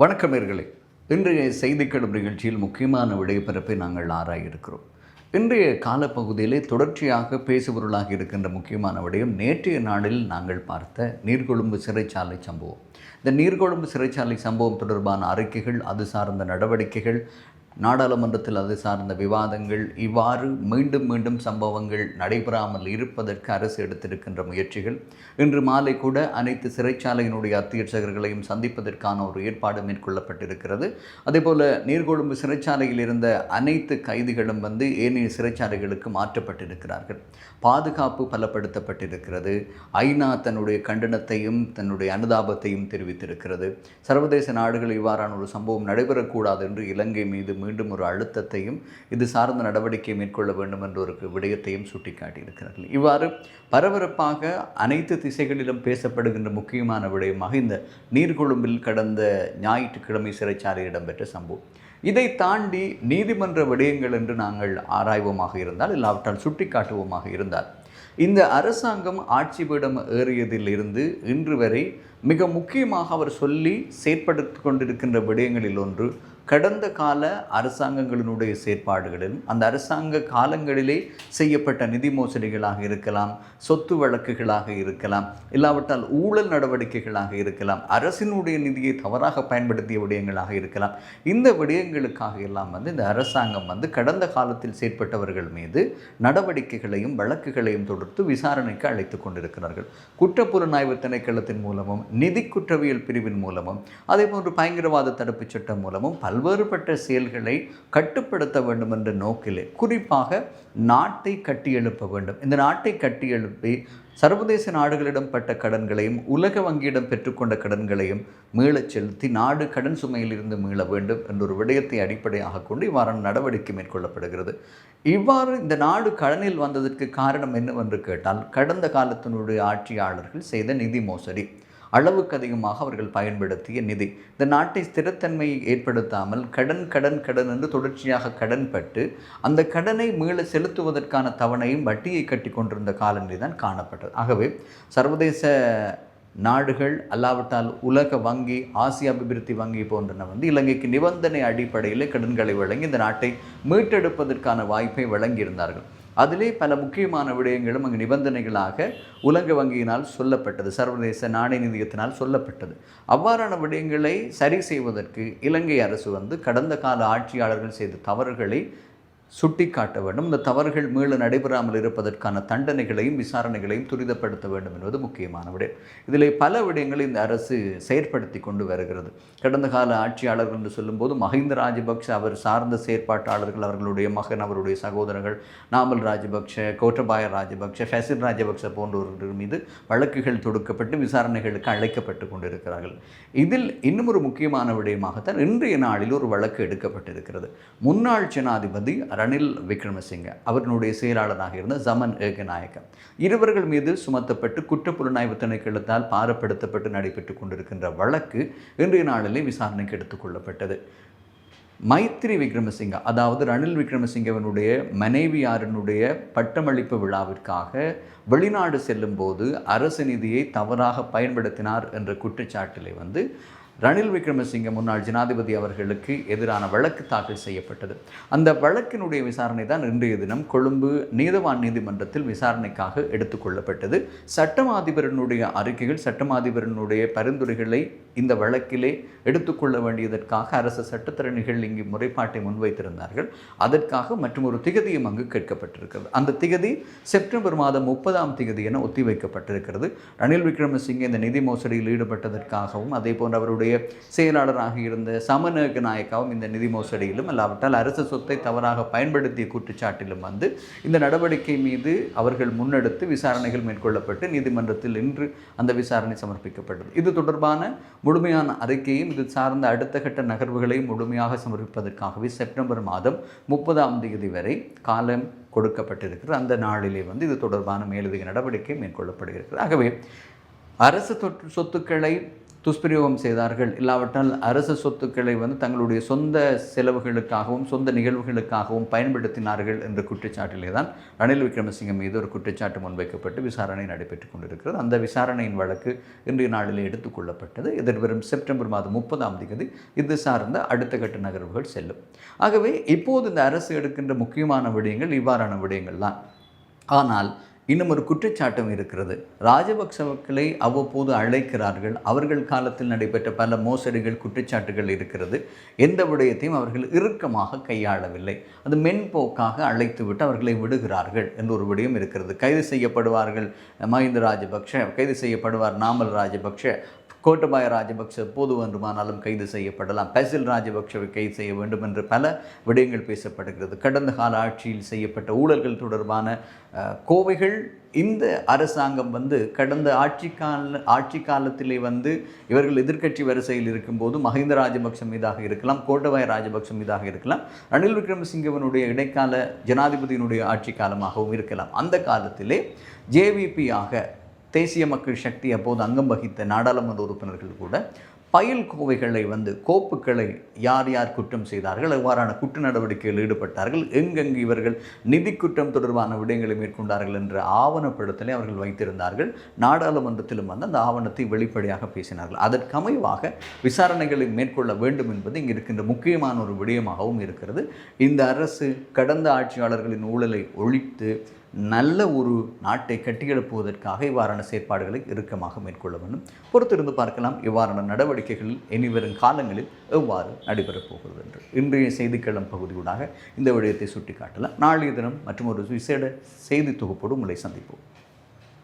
வணக்கம் நேயர்களே. இன்றைய செய்திக்கிழமை நிகழ்ச்சியில் முக்கியமான விடைபெறப்பை நாங்கள் ஆராய இருக்கிறோம். இன்றைய காலப்பகுதியிலே தொடர்ச்சியாக பேசுபொருளாக இருக்கின்ற முக்கியமான விடயம் நேற்றைய நாளில் நாங்கள் பார்த்த நீர்கொழும்பு சிறைச்சாலை சம்பவம். இந்த நீர்கொழும்பு சிறைச்சாலை சம்பவம் தொடர்பான அறிக்கைகள், அது சார்ந்த நடவடிக்கைகள், நாடாளுமன்றத்தில் அது சார்ந்த விவாதங்கள், இவ்வாறு மீண்டும் மீண்டும் சம்பவங்கள் நடைபெறாமல் இருப்பதற்கு அரசு எடுத்திருக்கின்ற முயற்சிகள், இன்று மாலை கூட அனைத்து சிறைச்சாலையினுடைய அத்தியட்சகர்களையும் சந்திப்பதற்கான ஒரு ஏற்பாடு மேற்கொள்ளப்பட்டிருக்கிறது. அதேபோல் நீர்கொழும்பு சிறைச்சாலையில் இருந்த அனைத்து கைதிகளும் ஏனைய சிறைச்சாலைகளுக்கு மாற்றப்பட்டிருக்கிறார்கள். பாதுகாப்பு பலப்படுத்தப்பட்டிருக்கிறது. ஐநா தன்னுடைய கண்டனத்தையும் தன்னுடைய அனுதாபத்தையும் தெரிவித்திருக்கிறது. சர்வதேச நாடுகள் இவ்வாறான ஒரு சம்பவம் நடைபெறக்கூடாது என்று இலங்கை மீது மீண்டும் ஒரு அழுத்தத்தையும் இது சார்ந்த நடவடிக்கை மேற்கொள்ள வேண்டும் என்ற ஒரு விடயத்தையும் சுட்டிக்காட்டியிருக்கிறார்கள். இவ்வாறு பரபரப்பாக அனைத்து திசைகளிலும் பேசப்படுகின்ற முக்கியமான விடயமாக இந்த நீர்கொழும்பில் கடந்த ஞாயிற்றுக்கிழமை சிறைச்சாலையில் இடம்பெற்ற சம்பவம். இதை தாண்டி நீதிமன்ற விடயங்கள் என்று நாங்கள் ஆராய்வோமாக இருந்தால், இல்லாவிட்டால் சுட்டிக்காட்டுவோமாக இருந்தால், இந்த அரசாங்கம் ஆட்சி பீடம் ஏறியதிலிருந்து இன்று வரை மிக முக்கியமாக அவர் சொல்லி செயற்படுத்தி கொண்டிருக்கின்ற விடயங்களில் ஒன்று கடந்த கால அரசாங்கங்களினுடைய செயற்பாடுகளிலும் அந்த அரசாங்க காலங்களிலே செய்யப்பட்ட நிதி மோசடிகளாக இருக்கலாம், சொத்து வழக்குகளாக இருக்கலாம், இல்லாவிட்டால் ஊழல் நடவடிக்கைகளாக இருக்கலாம், அரசினுடைய நிதியை தவறாக பயன்படுத்திய விடயங்களாக இருக்கலாம். இந்த விடயங்களுக்காக எல்லாம் இந்த அரசாங்கம் கடந்த காலத்தில் செயற்பட்டவர்கள் மீது நடவடிக்கைகளையும் வழக்குகளையும் தொடுத்து விசாரணைக்கு அழைத்து கொண்டிருக்கிறார்கள். குற்றப்புலனாய்வு திணைக்களத்தின் மூலமும், நிதி குற்றவியல் பிரிவின் மூலமும், அதே போன்று பயங்கரவாத தடுப்புச் சட்டம் மூலமும் பல்வேறுபட்ட செயல்களை கட்டுப்படுத்த வேண்டும் என்ற நோக்கிலே குறிப்பாக நாட்டை கட்டியெழுப்ப வேண்டும். இந்த நாட்டை கட்டியெழுப்பி சர்வதேச நாடுகளிடம் பட்ட கடன்களையும் உலக வங்கியிடம் பெற்றுக்கொண்ட கடன்களையும் மீளச் செலுத்தி நாடு கடன் சுமையில் இருந்து மீள வேண்டும் என்ற ஒரு விடயத்தை அடிப்படையாக கொண்டு இவ்வாறான நடவடிக்கை மேற்கொள்ளப்படுகிறது. இவ்வாறு இந்த நாடு கடனில் வந்ததற்கு காரணம் என்னவென்று கேட்டால், கடந்த காலத்தினுடைய ஆட்சியாளர்கள் செய்த நிதி மோசடி, அளவுக்கு அதிகமாக அவர்கள் பயன்படுத்திய நிதி, இந்த நாட்டை ஸ்திரத்தன்மையை ஏற்படுத்தாமல் கடன் என்று தொடர்ச்சியாக கடன் பட்டு அந்த கடனை மீள செலுத்துவதற்கான தவணையும் வட்டியை கட்டி கொண்டிருந்த காலநிலை தான் காணப்பட்டது. ஆகவே சர்வதேச நாடுகள், அல்லாவிட்டால் உலக வங்கி, ஆசிய அபிவிருத்தி வங்கி போன்றன இலங்கைக்கு நிபந்தனை அடிப்படையில் கடன்களை வழங்கி இந்த நாட்டை மீட்டெடுப்பதற்கான வாய்ப்பை வழங்கியிருந்தார்கள். அதிலே பல முக்கியமான விடயங்களும் அங்கு நிபந்தனைகளாக உலக வங்கியினால் சொல்லப்பட்டது, சர்வதேச நாணய நிதியத்தினால் சொல்லப்பட்டது. அவ்வாறான விடயங்களை சரி செய்வதற்கு இலங்கை அரசு கடந்த கால ஆட்சியாளர்கள் செய்த தவறுகளை சுட்டிக்காட்ட வேண்டும். இந்த தவறுகள் மீள நடைபெறாமல் இருப்பதற்கான தண்டனைகளையும் விசாரணைகளையும் துரிதப்படுத்த வேண்டும் என்பது முக்கியமான விடயம். இதில் பல விடயங்களை இந்த அரசு செயற்படுத்தி கொண்டு வருகிறது. கடந்த கால ஆட்சியாளர்கள் என்று சொல்லும்போது மஹிந்த ராஜபக்ஷ, அவர் சார்ந்த செயற்பாட்டாளர்கள், அவர்களுடைய மகன், அவருடைய சகோதரர்கள் நாமல் ராஜபக்ஷ, கோட்டபாய ராஜபக்ஷ, ஃபசில் ராஜபக்ஷ போன்றவர்கள் மீது வழக்குகள் தொடுக்கப்பட்டு விசாரணைகளுக்கு அழைக்கப்பட்டு கொண்டிருக்கிறார்கள். இதில் இன்னும் ஒரு முக்கியமான விடயமாகத்தான் இன்றைய நாளில் ஒரு வழக்கு எடுக்கப்பட்டிருக்கிறது. முன்னாள் ஜனாதிபதி ரணில் விக்ரமசிங்க, அவர்களுடைய செயலாளராக இருந்த ஜமன் ஏகநாயக்க, இருவர்கள் மீது சுமத்தப்பட்டு குற்றப்புலனாய்வு திணைக்களத்தால் பாரப்படுத்தப்பட்டு நடைபெற்றுக் கொண்டிருக்கின்ற வழக்கு இன்றைய நாளிலே விசாரணைக்கு எடுத்துக்கொள்ளப்பட்டது. மைத்ரி விக்ரமசிங்க, அதாவது ரணில் விக்ரமசிங்கவனுடைய மனைவியாரினுடைய பட்டமளிப்பு விழாவிற்காக வெளிநாடு செல்லும் போது அரசு நிதியை தவறாக பயன்படுத்தினார் என்ற குற்றச்சாட்டிலே ரணில் விக்ரமசிங்க முன்னாள் ஜனாதிபதி அவர்களுக்கு எதிரான வழக்கு தாக்கல் செய்யப்பட்டது. அந்த வழக்கினுடைய விசாரணை தான் இன்றைய தினம் கொழும்பு நீதவான் நீதிமன்றத்தில் விசாரணைக்காக எடுத்துக்கொள்ளப்பட்டது. சட்டமாதிபரனுடைய அறிக்கைகள், சட்டமாதிபரனுடைய பரிந்துரைகளை இந்த வழக்கிலே எடுத்துக்கொள்ள வேண்டியதற்காக அரசு சட்டத்தரணிகள் இங்கு முறைப்பாட்டை முன்வைத்திருந்தார்கள். அதற்காக மற்றும் ஒரு திகதியும் அங்கு கேட்கப்பட்டிருக்கிறது. அந்த திகதி செப்டம்பர் மாதம் 30 என ஒத்திவைக்கப்பட்டிருக்கிறது. ரணில் விக்ரமசிங்கே இந்த நிதி மோசடியில் ஈடுபட்டதற்காகவும், அதே போன்று அவருடைய செயலாளராக இருந்த சமநேக நாயக்காவும் இந்த நிதி மோசடியிலும், அல்லாவிட்டால் அரசு சொத்தை தவறாக பயன்படுத்திய குற்றச்சாட்டிலும் இந்த நடவடிக்கை மீது அவர்கள் முன்னெடுத்து விசாரணைகள் மேற்கொள்ளப்பட்டு நீதிமன்றத்தில் இன்று அந்த விசாரணை சமர்ப்பிக்கப்பட்டது. இது தொடர்பான முழுமையான அறிக்கையும் இது சார்ந்த அடுத்த கட்ட நகர்வுகளையும் முழுமையாக சமர்ப்பிப்பதற்காகவே செப்டம்பர் மாதம் 30 வரை காலம் கொடுக்கப்பட்டிருக்கிறது. அந்த நாளிலே இது தொடர்பான மேலதிக நடவடிக்கை மேற்கொள்ளப்படுகிறது. ஆகவே அரசு சொத்துக்களை துஷ்பிரயோகம் செய்தார்கள், இல்லாவிட்டால் அரசு சொத்துக்களை தங்களுடைய சொந்த செலவுகளுக்காகவும் சொந்த நிகழ்வுகளுக்காகவும் பயன்படுத்தினார்கள் என்ற குற்றச்சாட்டிலே தான் ரணில் விக்ரமசிங்க மீது ஒரு குற்றச்சாட்டு முன்வைக்கப்பட்டு விசாரணை நடைபெற்றுக் கொண்டிருக்கிறது. அந்த விசாரணையின் வழக்கு இன்றைய நாளிலே எடுத்துக்கொள்ளப்பட்டது. எதிர்வரும் செப்டம்பர் மாதம் 30ஆம் தேதி இது சார்ந்த அடுத்த கட்ட நகர்வுகள் செல்லும். ஆகவே இப்போது இந்த அரசு எடுக்கின்ற முக்கியமான விடயங்கள் இவ்வாறான விடயங்கள் தான். ஆனால் இன்னும் ஒரு குற்றச்சாட்டும் இருக்கிறது. ராஜபக்சவர்களை அவ்வப்போது அழைக்கிறார்கள். அவர்கள் காலத்தில் நடைபெற்ற பல மோசடிகள், குற்றச்சாட்டுகள் இருக்கிறது. எந்த விடயத்தையும் அவர்கள் இறுக்கமாக கையாளவில்லை. அது மென்போக்காக அழைத்துவிட்டு அவர்களை விடுகிறார்கள் என்ற ஒரு விடயம் இருக்கிறது. கைது செய்யப்படுவார்கள் மஹிந்த ராஜபக்ஷ, கைது செய்யப்படுவார் நாமல் ராஜபக்ஷ, கோட்டபாய ராஜபக்ஷ எப்போது வேண்டுமானாலும் கைது செய்யப்படலாம், பசில் ராஜபக்ஷவை கைது செய்ய வேண்டும் என்று பல விடயங்கள் பேசப்படுகிறது. கடந்த கால ஆட்சியில் செய்யப்பட்ட ஊழல்கள் தொடர்பான கோவைகள் இந்த அரசாங்கம் கடந்த ஆட்சி காலத்திலே இவர்கள் எதிர்க்கட்சி வரிசையில் இருக்கும்போது மஹிந்த ராஜபக்ஷ மீதாக இருக்கலாம், கோட்டபாய ராஜபக்ஷ மீதாக இருக்கலாம், ரணில் விக்ரமசிங்கவனுடைய இடைக்கால ஜனாதிபதியினுடைய ஆட்சி காலமாகவும் இருக்கலாம். அந்த காலத்திலே ஜேவிபியாக தேசிய மக்கள் சக்தி அப்போது அங்கம் வகித்த நாடாளுமன்ற உறுப்பினர்கள் கூட பயில் கோவைகளை கோப்புகளை யார் யார் குற்றம் செய்தார்கள், எவ்வாறான குற்ற நடவடிக்கைகளில் ஈடுபட்டார்கள், எங்கெங்கு இவர்கள் நிதி குற்றம் தொடர்பான விடயங்களை மேற்கொண்டார்கள் என்ற ஆவணப்படுத்தலை அவர்கள் வைத்திருந்தார்கள். நாடாளுமன்றத்திலும் அந்த ஆவணத்தை வெளிப்படையாக பேசினார்கள். அதற்கமைவாக விசாரணைகளை மேற்கொள்ள வேண்டும் என்பது இங்கு இருக்கின்ற முக்கியமான ஒரு விடயமாகவும் இருக்கிறது. இந்த அரசு கடந்த ஆட்சியாளர்களின் ஊழலை ஒழித்து நல்ல ஒரு நாட்டை கட்டியெழுப்புவதற்காக இவ்வாறான செயற்பாடுகளை இறுக்கமாக மேற்கொள்ள வேண்டும். பொறுத்திருந்து பார்க்கலாம் இவ்வாறான நடவடிக்கைகளில் இனிவரும் காலங்களில் எவ்வாறு நடைபெறப் போகிறது என்று. இன்றைய செய்திக்களம் பகுதியூடாக இந்த விடயத்தை சுட்டிக்காட்டலாம். நாளைய தினம் மற்றும் ஒரு விசேட செய்தி தொகுப்போடு உங்களை சந்திப்போம்.